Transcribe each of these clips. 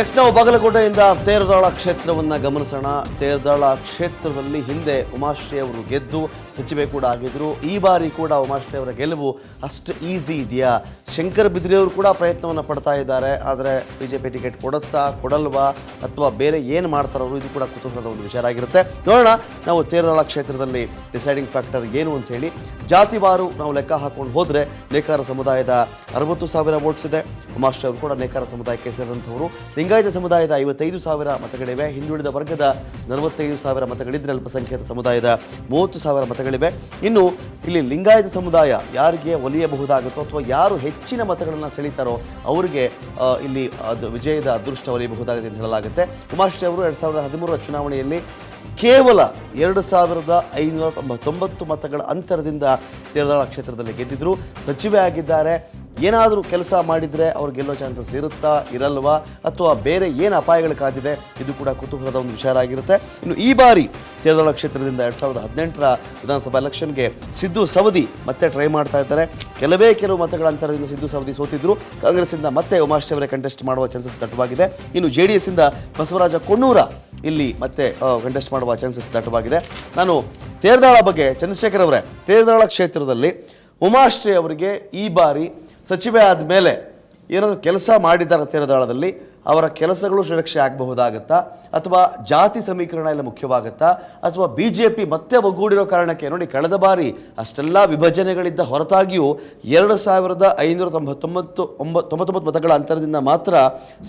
Next ನಾವು ಬಾಗಲಕೋಟೆಯಿಂದ ತೇರದಾಳ ಕ್ಷೇತ್ರವನ್ನು ಗಮನಿಸೋಣ. ತೇರದಾಳ ಕ್ಷೇತ್ರದಲ್ಲಿ ಹಿಂದೆ ಉಮಾಶ್ರೀ ಅವರು ಗೆದ್ದು ಸಚಿವೆ ಕೂಡ ಆಗಿದ್ರು. ಈ ಬಾರಿ ಕೂಡ ಉಮಾಶ್ರೀ ಅವರ ಗೆಲುವು ಅಷ್ಟು ಈಸಿ ಇದೆಯಾ? ಶಂಕರ್ ಬಿದ್ರಿ ಅವರು ಕೂಡ ಪ್ರಯತ್ನವನ್ನು ಪಡ್ತಾ ಇದ್ದಾರೆ. ಆದರೆ ಬಿಜೆಪಿ ಟಿಕೆಟ್ ಕೊಡುತ್ತಾ ಕೊಡಲ್ವಾ ಅಥವಾ ಬೇರೆ ಏನು ಮಾಡ್ತಾರೋ ಅವರು, ಇದು ಕೂಡ ಕುತೂಹಲದ ಒಂದು ವಿಚಾರ ಆಗಿರುತ್ತೆ. ನೋಡೋಣ ನಾವು ತೇರದಾಳ ಕ್ಷೇತ್ರದಲ್ಲಿ ಡಿಸೈಡಿಂಗ್ ಫ್ಯಾಕ್ಟರ್ ಏನು ಅಂತ ಹೇಳಿ. ಜಾತಿವಾರು ನಾವು ಲೆಕ್ಕ ಹಾಕೊಂಡು ಹೋದರೆ ನೇಕಾರ ಸಮುದಾಯದ 60,000 ವೋಟ್ಸ್ ಇದೆ. ಉಮಾಶ್ರೀ ಅವರು ಕೂಡ ನೇಕಾರ ಸಮುದಾಯಕ್ಕೆ ಸೇರಿದಂಥವರು. ಲಿಂಗಾಯತ ಸಮುದಾಯದ 55,000 ಮತಗಳಿವೆ. ಹಿಂದುಳಿದ ವರ್ಗದ 45,000 ಮತಗಳಿದ್ರೆ ಅಲ್ಪಸಂಖ್ಯಾತ ಸಮುದಾಯದ 30,000 ಮತಗಳಿವೆ. ಇನ್ನು ಇಲ್ಲಿ ಲಿಂಗಾಯತ ಸಮುದಾಯ ಯಾರಿಗೆ ಒಲಿಯಬಹುದಾಗುತ್ತೋ ಅಥವಾ ಯಾರು ಹೆಚ್ಚಿನ ಮತಗಳನ್ನು ಸೆಳೀತಾರೋ ಅವರಿಗೆ ಇಲ್ಲಿ ವಿಜಯದ ಅದೃಷ್ಟ ಒಲಿಯಬಹುದಾಗುತ್ತೆ ಅಂತ ಹೇಳಲಾಗುತ್ತೆ. ಉಮಾಶ್ರೀ ಅವರು 2013ರ ಚುನಾವಣೆಯಲ್ಲಿ ಕೇವಲ 2,590 ಮತಗಳ ಅಂತರದಿಂದ ತೇರದಾಳ ಕ್ಷೇತ್ರದಲ್ಲಿ ಗೆದ್ದಿದ್ರು. ಸಚಿವೆ ಆಗಿದ್ದಾರೆ. ಏನಾದರೂ ಕೆಲಸ ಮಾಡಿದರೆ ಅವ್ರು ಗೆಲ್ಲೋ ಚಾನ್ಸಸ್ ಇರುತ್ತಾ ಇರಲ್ವಾ ಅಥವಾ ಬೇರೆ ಏನು ಅಪಾಯಗಳು ಕಾದಿದೆ, ಇದು ಕೂಡ ಕುತೂಹಲದ ಒಂದು ವಿಚಾರ ಆಗಿರುತ್ತೆ. ಇನ್ನು ಈ ಬಾರಿ ತೇರದಾಳ ಕ್ಷೇತ್ರದಿಂದ 2018ರ ವಿಧಾನಸಭಾ ಎಲೆಕ್ಷನ್ಗೆ ಸಿದ್ದು ಸವದಿ ಮತ್ತೆ ಟ್ರೈ ಮಾಡ್ತಾ ಇದ್ದಾರೆ. ಕೆಲವು ಮತಗಳ ಅಂತರದಿಂದ ಸಿದ್ದು ಸವದಿ ಸೋತಿದ್ರು. ಕಾಂಗ್ರೆಸ್ಸಿಂದ ಮತ್ತೆ ಉಮಾಶ್ರೀ ಅವರೇ ಕಂಟೆಸ್ಟ್ ಮಾಡುವ ಚಾನ್ಸಸ್ ದಟ್ಟವಾಗಿದೆ. ಇನ್ನು JDS ಇಂದ ಬಸವರಾಜ ಕೊಣ್ಣೂರ ಇಲ್ಲಿ ಮತ್ತೆ ಕಂಟೆಸ್ಟ್ ಮಾಡುವ ಚಾನ್ಸಸ್ ದಟ್ಟವಾಗಿದೆ. ನಾನು ತೇರದಾಳ ಬಗ್ಗೆ, ಚಂದ್ರಶೇಖರ್ ಅವರೇ, ತೇರದಾಳ ಕ್ಷೇತ್ರದಲ್ಲಿ ಉಮಾಶ್ರೀ ಅವರಿಗೆ ಈ ಬಾರಿ ಸಚಿವೆ ಆದಮೇಲೆ ಏನಾದರೂ ಕೆಲಸ ಮಾಡಿದ್ದಾರೆ ತೇರದಾಳದಲ್ಲಿ, ಅವರ ಕೆಲಸಗಳು ಸುರಕ್ಷೆ ಆಗಬಹುದಾಗತ್ತಾ ಅಥವಾ ಜಾತಿ ಸಮೀಕರಣ ಎಲ್ಲ ಮುಖ್ಯವಾಗುತ್ತಾ ಅಥವಾ BJP ಮತ್ತೆ ಒಗ್ಗೂಡಿರೋ ಕಾರಣಕ್ಕೆ? ನೋಡಿ, ಕಳೆದ ಬಾರಿ ಅಷ್ಟೆಲ್ಲ ವಿಭಜನೆಗಳಿದ್ದ ಹೊರತಾಗಿಯೂ 2,599 ಮತಗಳ ಅಂತರದಿಂದ ಮಾತ್ರ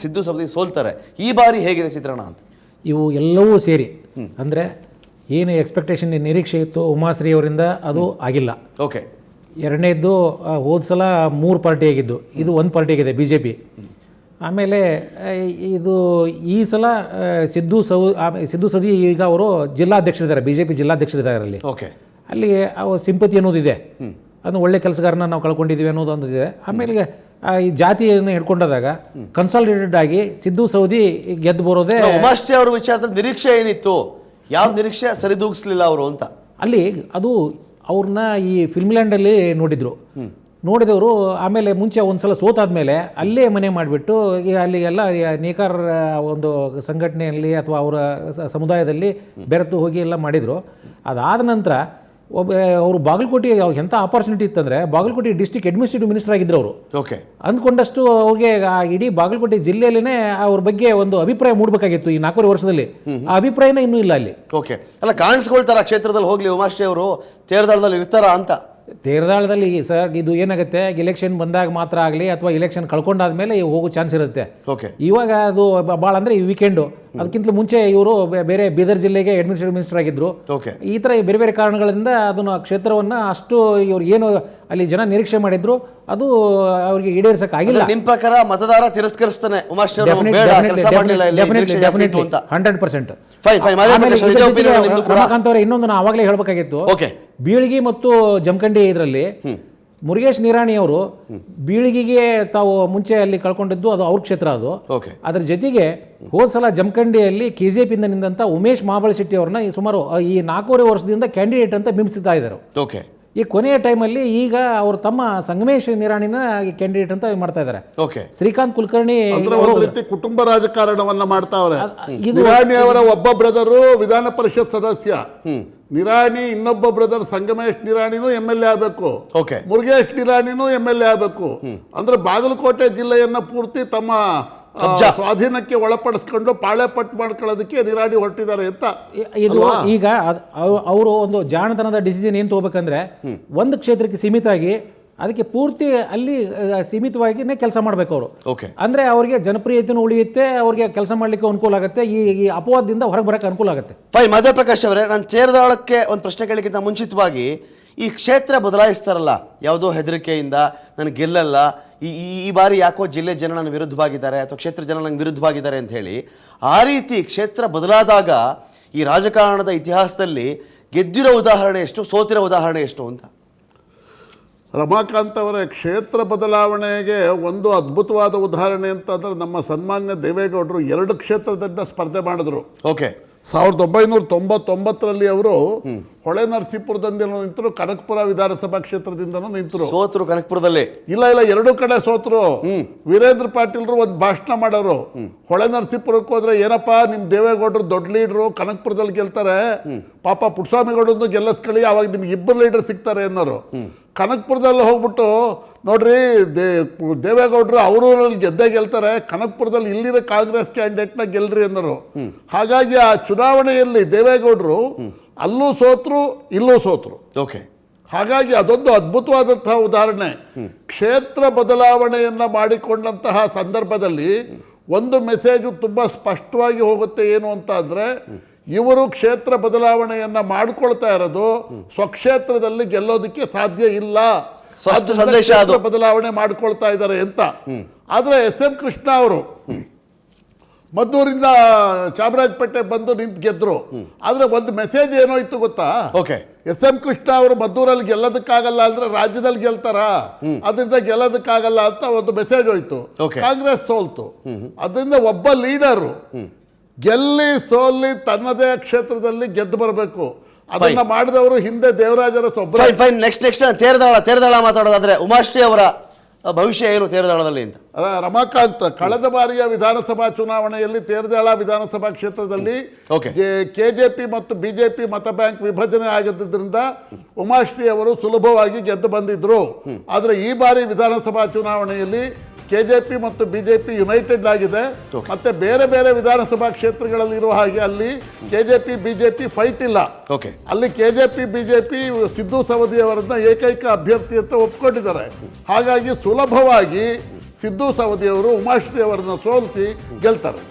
ಸಿದ್ದು ಸವದಿ ಸೋಲ್ತಾರೆ. ಈ ಬಾರಿ ಹೇಗಿದೆ ಚಿತ್ರಣ ಅಂತ? ಇವು ಎಲ್ಲವೂ ಸೇರಿ ಅಂದರೆ ಏನು ಎಕ್ಸ್ಪೆಕ್ಟೇಷನ್ ನಿರೀಕ್ಷೆ ಇತ್ತು ಉಮಾಶ್ರೀ ಅವರಿಂದ ಅದು ಆಗಿಲ್ಲ. ಓಕೆ. ಎರಡನೇದ್ದು ಹೋದ ಸಲ 3 ಪಾರ್ಟಿ ಆಗಿದ್ದು, ಇದು 1 ಪಾರ್ಟಿ ಆಗಿದೆ BJP. ಆಮೇಲೆ ಇದು ಈ ಸಲ ಸಿದ್ದು ಸವದಿ ಈಗ ಅವರು ಜಿಲ್ಲಾಧ್ಯಕ್ಷರಿದ್ದಾರೆ, BJP ಜಿಲ್ಲಾಧ್ಯಕ್ಷರಿದ್ದಾರೆ. ಅಲ್ಲಿ ಓಕೆ, ಅಲ್ಲಿ ಸಿಂಪತಿ ಅನ್ನೋದಿದೆ, ಅದು ಒಳ್ಳೆ ಕೆಲಸಗಾರನ ನಾವು ಕಳ್ಕೊಂಡಿದ್ದೀವಿ ಅನ್ನೋದೊಂದಿದೆ. ಆಮೇಲೆ ಈ ಜಾತಿಯನ್ನು ಹಿಡ್ಕೊಂಡಾಗ ಕನ್ಸಾಲಿಡೇಟೆಡ್ ಆಗಿ ಸಿದ್ದು ಸವದಿ ಗೆದ್ದು ಬರೋದೇ. ಉಮಾಶ್ರೀ ಅವರ ವಿಚಾರದಲ್ಲಿ ನಿರೀಕ್ಷೆ ಏನಿತ್ತು? ಯಾವ ನಿರೀಕ್ಷೆ ಸರಿದೂಗಿಸ್ಲಿಲ್ಲ ಅವರು ಅಂತ? ಅಲ್ಲಿ ಅದು ಅವ್ರನ್ನ ಈ ಫಿಲ್ಮ್ಲ್ಯಾಂಡಲ್ಲಿ ನೋಡಿದವರು ಆಮೇಲೆ ಮುಂಚೆ ಒಂದು ಸಲ ಸೋತಾದ್ಮೇಲೆ ಅಲ್ಲೇ ಮನೆ ಮಾಡಿಬಿಟ್ಟು ಅಲ್ಲಿ ಎಲ್ಲ ನೇಕಾರ ಒಂದು ಸಂಘಟನೆಯಲ್ಲಿ ಅಥವಾ ಅವರ ಸಮುದಾಯದಲ್ಲಿ ಬೆರೆತು ಹೋಗಿ ಎಲ್ಲ ಮಾಡಿದರು. ಅದಾದ ನಂತರ ಅವರು ಬಾಗಲಕೋಟೆ ಎಂಥ ಆಪರ್ಚುನಿಟಿ ಇತ್ತಂದರೆ ಬಾಗಲಕೋಟೆ ಡಿಸ್ಟ್ರಿಕ್ಟ್ ಅಡ್ಮಿನಿಸ್ಟ್ರೇಟಿವ್ ಮಿನಿಸ್ಟರ್ ಆಗಿದ್ರು ಅವರು. ಓಕೆ. ಅಂದ್ಕೊಂಡಷ್ಟು ಅವ್ರಿಗೆ ಇಡೀ ಬಾಗಲಕೋಟೆ ಜಿಲ್ಲೆಯಲ್ಲೇ ಅವ್ರ ಬಗ್ಗೆ ಒಂದು ಅಭಿಪ್ರಾಯ ಮೂಡಬೇಕಾಗಿತ್ತು ಈ 4 ವರ್ಷದಲ್ಲಿ. ಆ ಅಭಿಪ್ರಾಯನೇ ಇನ್ನೂ ಇಲ್ಲ ಅಲ್ಲಿ. ಓಕೆ. ಅಲ್ಲ, ಕಾಣಿಸ್ಕೊಳ್ತಾರ ಕ್ಷೇತ್ರದಲ್ಲಿ ಹೋಗ್ಲಿ ಉಮಾಶ್ರೀ ಅವರು ತೇರದಾಳದಲ್ಲಿ ಇರ್ತಾರಾ ಅಂತ? ತೇರದಾಳದಲ್ಲಿ ಸರ್ ಇದು ಏನಾಗುತ್ತೆ, ಎಲೆಕ್ಷನ್ ಬಂದಾಗ ಮಾತ್ರ ಆಗಲಿ ಅಥವಾ ಎಲೆಕ್ಷನ್ ಕಳ್ಕೊಂಡಾದ್ಮೇಲೆ ಹೋಗೋ ಚಾನ್ಸ್ ಇರುತ್ತೆ. ಓಕೆ. ಇವಾಗ ಅದು ಭಾಳ ಅಂದರೆ ಈ ವೀಕೆಂಡು, ಅದಕ್ಕಿಂತ ಮುಂಚೆ ಇವರು ಬೇರೆ ಬೀದರ್ ಜಿಲ್ಲೆಗೆ ಅಡ್ಮಿನಿಸ್ಟ್ರೇಟಿವ್ ಮಿನಿಸ್ಟರ್ ಆಗಿದ್ರು. ಓಕೆ. ಈ ಥರ ಬೇರೆ ಬೇರೆ ಕಾರಣಗಳಿಂದ ಅದನ್ನು ಕ್ಷೇತ್ರವನ್ನು ಅಷ್ಟು ಇವ್ರು ಏನು ಅಲ್ಲಿ ಜನ ನಿರೀಕ್ಷೆ ಮಾಡಿದ್ರು ಅದು ಅವ್ರಿಗೆ ಈಡೇರಿಸಕ್ಕೆ ಆಗಿಲ್ಲ. ನಿಮ್ಮ ಪ್ರಕಾರ ಮತದಾರ ತಿರಸ್ಕರಿಸ್ತಾನೆ ಉಮಾಶ್ರೀ ಅವರು ಕೆಲಸ ಮಾಡಲಿಲ್ಲ ಇಲ್ಲಿ, 100%. ರಮಾಕಾಂತ್ ಅವರೇ, ಇನ್ನೊಂದು ನಾನು ಆವಾಗಲೇ ಹೇಳಬೇಕಾಗಿತ್ತು. ಓಕೆ. ಬೀಳ್ಗಿ ಮತ್ತು ಜಮಖಂಡಿ ಇದರಲ್ಲಿ ಮುರುಗೇಶ್ ನಿರಾಣಿ ಅವರು ಬೀಳ್ಗಿಗೆ ತಾವು ಮುಂಚೆ ಅಲ್ಲಿ ಕಳ್ಕೊಂಡಿದ್ದು ಅದು ಅವ್ರ ಕ್ಷೇತ್ರ. ಅದು ಅದರ ಜೊತೆಗೆ ಹೋದ ಸಲ ಜಮಖಂಡಿಯಲ್ಲಿ KJP ಇಂದ ನಿಂದಂತ ಉಮೇಶ್ ಮಹಾಬಳಿ ಶೆಟ್ಟಿ ಅವ್ರನ್ನ ಸುಮಾರು ಈ 4.5 ವರ್ಷದಿಂದ ಕ್ಯಾಂಡಿಡೇಟ್ ಅಂತ ಬಿಂಬಿಸ್ತಾ ಇದ್ದಾರೆ. ಓಕೆ. ಈ ಕೊನೆಯ ಟೈಮಲ್ಲಿ ಈಗ ಅವರು ತಮ್ಮ ಸಂಗಮೇಶ್ ನಿರಾಣಿನ ಕ್ಯಾಂಡಿಡೇಟ್ ಅಂತ ಮಾಡ್ತಾ ಇದ್ದಾರೆ. ಓಕೆ. ಶ್ರೀಕಾಂತ್ ಕುಲಕರ್ಣಿ ಕುಟುಂಬ ರಾಜಕಾರಣವನ್ನ ಮಾಡ್ತಾವ್ರೆ. ನಿರಾಣಿ ಅವರ ಒಬ್ಬ ಬ್ರದರು ವಿಧಾನ ಪರಿಷತ್ ಸದಸ್ಯ, ನಿರಾಣಿ ಇನ್ನೊಬ್ಬ ಬ್ರದರ್ ಸಂಗಮೇಶ್ ನಿರಾಣಿನೂ MLA ಆಗಬೇಕು, ಮುರುಗೇಶ್ ನಿರಾಣಿನೂ MLA ಆಗಬೇಕು. ಅಂದ್ರೆ ಬಾಗಲಕೋಟೆ ಜಿಲ್ಲೆಯನ್ನ ಪೂರ್ತಿ ತಮ್ಮ ಸ್ವಾಧೀನಕ್ಕೆ ಒಳಪಡಿಸ್ಕೊಂಡು ಪಾಳೆ ಪಟ್ಟು ಮಾಡ್ಕೊಳ್ಳೋದಕ್ಕೆ ನಿರಾಣಿ ಹೊರಟಿದ್ದಾರೆ ಅಂತ. ಇದು ಈಗ ಅವರು ಒಂದು ಜಾಣತನದ ಡಿಸಿಷನ್ ಏನು ತಗೋಬೇಕಂದ್ರೆ, ಒಂದು ಕ್ಷೇತ್ರಕ್ಕೆ ಸೀಮಿತ ಆಗಿ ಅದಕ್ಕೆ ಪೂರ್ತಿ ಅಲ್ಲಿ ಸೀಮಿತವಾಗಿನೇ ಕೆಲಸ ಮಾಡಬೇಕು ಅವರು. ಅಂದ್ರೆ ಅವ್ರಿಗೆ ಜನಪ್ರಿಯತೆನೂ ಉಳಿಯುತ್ತೆ, ಅವ್ರಿಗೆ ಕೆಲಸ ಮಾಡ್ಲಿಕ್ಕೆ ಅನುಕೂಲ ಆಗುತ್ತೆ, ಈ ಅಪವಾದದಿಂದ ಹೊರಗೆ ಬರಕ್ಕೆ ಅನುಕೂಲ ಆಗುತ್ತೆ. ಮಧ್ಯಪ್ರಕಾಶ್ ಅವರೇ, ನಾನು ತೇರದಾಳಕ್ಕೆ ಒಂದು ಪ್ರಶ್ನೆ ಕೇಳಕ್ಕಿಂತ ಮುಂಚಿತವಾಗಿ ಈ ಕ್ಷೇತ್ರ ಬದಲಾಯಿಸ್ತಾರಲ್ಲ ಯಾವುದೋ ಹೆದರಿಕೆಯಿಂದ ನನಗೆ ಗೆಲ್ಲಲ್ಲ, ಈ ಬಾರಿ ಯಾಕೋ ಜಿಲ್ಲೆ ಜನ ನನ್ನ ವಿರುದ್ಧವಾಗಿದ್ದಾರೆ ಅಥವಾ ಕ್ಷೇತ್ರ ಜನ ನಂಗೆ ವಿರುದ್ಧವಾಗಿದ್ದಾರೆ ಅಂತ ಹೇಳಿ, ಆ ರೀತಿ ಕ್ಷೇತ್ರ ಬದಲಾದಾಗ ಈ ರಾಜಕಾರಣದ ಇತಿಹಾಸದಲ್ಲಿ ಗೆದ್ದಿರೋ ಉದಾಹರಣೆ ಎಷ್ಟು, ಸೋತಿರೋ ಉದಾಹರಣೆ ಎಷ್ಟು ಅಂತ? ರಮಾಕಾಂತ್ ಅವರ ಕ್ಷೇತ್ರ ಬದಲಾವಣೆಗೆ ಒಂದು ಅದ್ಭುತವಾದ ಉದಾಹರಣೆ ಅಂತಂದ್ರೆ ನಮ್ಮ ಸನ್ಮಾನ್ಯ ದೇವೇಗೌಡರು 2 ಕ್ಷೇತ್ರದಿಂದ ಸ್ಪರ್ಧೆ ಮಾಡಿದ್ರು. ಓಕೆ. 1999ರಲ್ಲಿ ಅವರು ಹೊಳೆ ನರಸೀಪುರದಿಂದ ನಿಂತರು, ಕನಕಪುರ ವಿಧಾನಸಭಾ ಕ್ಷೇತ್ರದಿಂದನೂ ನಿಂತರು. ಸೋತರು ಕನಕಪುರದಲ್ಲಿ. ಇಲ್ಲ ಎರಡೂ ಕಡೆ ಸೋತರು. ವೀರೇಂದ್ರ ಪಾಟೀಲ್ರು ಒಂದು ಭಾಷಣ ಮಾಡೋರು, ಹೊಳೆ ನರಸೀಪುರಕ್ಕೆ ಹೋದ್ರೆ ಏನಪ್ಪಾ ನಿಮ್ ದೇವೇಗೌಡರು ದೊಡ್ಡ ಲೀಡ್ರು, ಕನಕಪುರದಲ್ಲಿ ಗೆಲ್ತಾರೆ, ಪಾಪ ಪುಟ್ಟಸ್ವಾಮಿಗೌಡರನ್ನು ಗೆಲ್ಲಿಸ್ಕೊಳ್ಳಿ, ಅವಾಗ ನಿಮ್ಗೆ ಇಬ್ಬರು ಲೀಡರ್ ಸಿಗ್ತಾರೆ ಅನ್ನೋರು. ಕನಕಪುರದಲ್ಲಿ ಹೋಗ್ಬಿಟ್ಟು ನೋಡ್ರಿ ದೇವೇಗೌಡರು ಅವರೂರಲ್ಲಿ ಗೆದ್ದೇ ಗೆಲ್ತಾರೆ, ಕನಕಪುರದಲ್ಲಿ ಇಲ್ಲಿರೋ ಕಾಂಗ್ರೆಸ್ ಕ್ಯಾಂಡಿಡೇಟ್ನ ಗೆಲ್ರಿ ಅನ್ನೋರು. ಹಾಗಾಗಿ ಆ ಚುನಾವಣೆಯಲ್ಲಿ ದೇವೇಗೌಡರು ಅಲ್ಲೂ ಸೋತರು, ಇಲ್ಲೂ ಸೋತರು. ಓಕೆ. ಹಾಗಾಗಿ ಅದೊಂದು ಅದ್ಭುತವಾದಂತಹ ಉದಾಹರಣೆ. ಕ್ಷೇತ್ರ ಬದಲಾವಣೆಯನ್ನ ಮಾಡಿಕೊಂಡಂತಹ ಸಂದರ್ಭದಲ್ಲಿ ಒಂದು ಮೆಸೇಜು ತುಂಬಾ ಸ್ಪಷ್ಟವಾಗಿ ಹೋಗುತ್ತೆ. ಏನು ಅಂತ ಅಂದ್ರೆ, ಇವರು ಕ್ಷೇತ್ರ ಬದಲಾವಣೆಯನ್ನ ಮಾಡ್ಕೊಳ್ತಾ ಇರೋದು ಸ್ವಕ್ಷೇತ್ರದಲ್ಲಿ ಗೆಲ್ಲೋದಕ್ಕೆ ಸಾಧ್ಯ ಇಲ್ಲ, ಸಂದೇಶ ಬದಲಾವಣೆ ಮಾಡ್ಕೊಳ್ತಾ ಇದ್ದಾರೆ ಅಂತ. ಆದ್ರೆ ಎಸ್.ಎಂ. ಕೃಷ್ಣ ಅವರು ಮದ್ದೂರಿಂದ ಚಾಮರಾಜಪೇಟೆ ಬಂದು ನಿಂತು ಗೆದ್ರು. ಆದ್ರೆ ಒಂದು ಮೆಸೇಜ್ ಏನೋಯ್ತು ಗೊತ್ತಾ? ಎಸ್.ಎಂ. ಕೃಷ್ಣ ಅವರು ಮದ್ದೂರಲ್ಲಿ ಗೆಲ್ಲೋದಕ್ಕಾಗಲ್ಲ ಅಂದ್ರೆ ರಾಜ್ಯದಲ್ಲಿ ಗೆಲ್ತಾರ, ಅದರಿಂದ ಗೆಲ್ಲೋದಕ್ಕಾಗಲ್ಲ ಅಂತ ಒಂದು ಮೆಸೇಜ್ ಹೋಯ್ತು. ಕಾಂಗ್ರೆಸ್ ಸೋಲ್ತು. ಅದರಿಂದ ಒಬ್ಬ ಲೀಡರು ಗೆಲ್ಲಿ ಸೋಲ್ಲಿ ತನ್ನದೇ ಕ್ಷೇತ್ರದಲ್ಲಿ ಗೆದ್ದು ಬರಬೇಕು. ಅದನ್ನ ಮಾಡಿದವರು ಹಿಂದೆ ದೇವರಾಜರ ನೆಕ್ಸ್ಟ್ ತೇರದಾಳ ಮಾತಾಡೋದಾದ್ರೆ ಉಮಾಶ್ರೀ ಅವರ ಭವಿಷ್ಯ ಏನು ತೇರದಾಳದಲ್ಲಿ ಅಂತ? ರಮಾಕಾಂತ್ ಕಳೆದ ಬಾರಿಯ ವಿಧಾನಸಭಾ ಚುನಾವಣೆಯಲ್ಲಿ ತೇರದಾಳ ವಿಧಾನಸಭಾ ಕ್ಷೇತ್ರದಲ್ಲಿ ಕೆಜೆಪಿ ಮತ್ತು ಬಿಜೆಪಿ ಮತ ಬ್ಯಾಂಕ್ ವಿಭಜನೆ ಆಗಿದ್ದರಿಂದ ಉಮಾಶ್ರೀ ಅವರು ಸುಲಭವಾಗಿ ಗೆದ್ದು ಬಂದಿದ್ರು. ಆದ್ರೆ ಈ ಬಾರಿ ವಿಧಾನಸಭಾ ಚುನಾವಣೆಯಲ್ಲಿ ಕೆಜೆಪಿ ಮತ್ತು ಬಿಜೆಪಿ ಯುನೈಟೆಡ್ ಆಗಿದೆ. ಮತ್ತೆ ಬೇರೆ ಬೇರೆ ವಿಧಾನಸಭಾ ಕ್ಷೇತ್ರಗಳಲ್ಲಿ ಇರುವ ಹಾಗೆ ಅಲ್ಲಿ ಕೆಜೆಪಿ ಬಿಜೆಪಿ ಫೈಟ್ ಇಲ್ಲ. ಅಲ್ಲಿ ಕೆಜೆಪಿ ಬಿಜೆಪಿ ಸಿದ್ದು ಸವದಿ ಅವರನ್ನ ಏಕೈಕ ಅಭ್ಯರ್ಥಿ ಅಂತ ಒಪ್ಕೊಂಡಿದ್ದಾರೆ. ಹಾಗಾಗಿ ಸುಲಭವಾಗಿ ಸಿದ್ದು ಸವದಿ ಅವರು ಉಮಾಶ್ರೀ ಅವರನ್ನ ಸೋಲಿಸಿ ಗೆಲ್ತಾರೆ.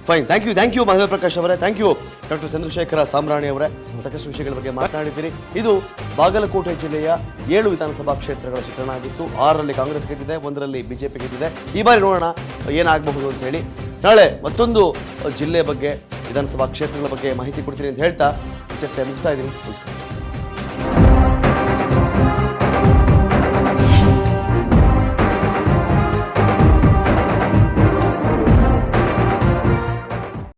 Fine, thank you Mahadeva Prakash ಅವರೇ, thank you doctor Chandrashekhara Samrani ಅವರೇ. ಸಾಕಷ್ಟು ವಿಷಯಗಳ ಬಗ್ಗೆ ಮಾತನಾಡಿದ್ದೀರಿ. ಇದು ಬಾಗಲಕೋಟೆ ಜಿಲ್ಲೆಯ 7 ವಿಧಾನಸಭಾ ಕ್ಷೇತ್ರಗಳ ಚಿತ್ರಣ ಆಗಿತ್ತು. 6ರಲ್ಲಿ ಕಾಂಗ್ರೆಸ್ ಗೆದ್ದಿದೆ, 1ರಲ್ಲಿ ಬಿಜೆಪಿ ಗೆದ್ದಿದೆ. ಈ ಬಾರಿ ನೋಡೋಣ ಏನಾಗಬಹುದು ಅಂತ ಹೇಳಿ. ನಾಳೆ ಮತ್ತೊಂದು ಜಿಲ್ಲೆ ಬಗ್ಗೆ, ವಿಧಾನಸಭಾ ಕ್ಷೇತ್ರಗಳ ಬಗ್ಗೆ ಮಾಹಿತಿ ಕೊಡ್ತೀನಿ ಅಂತ ಹೇಳ್ತಾ ಚರ್ಚೆ ಮುಗಿಸ್ತಾ ಇದ್ದೀನಿ. ನಮಸ್ಕಾರ.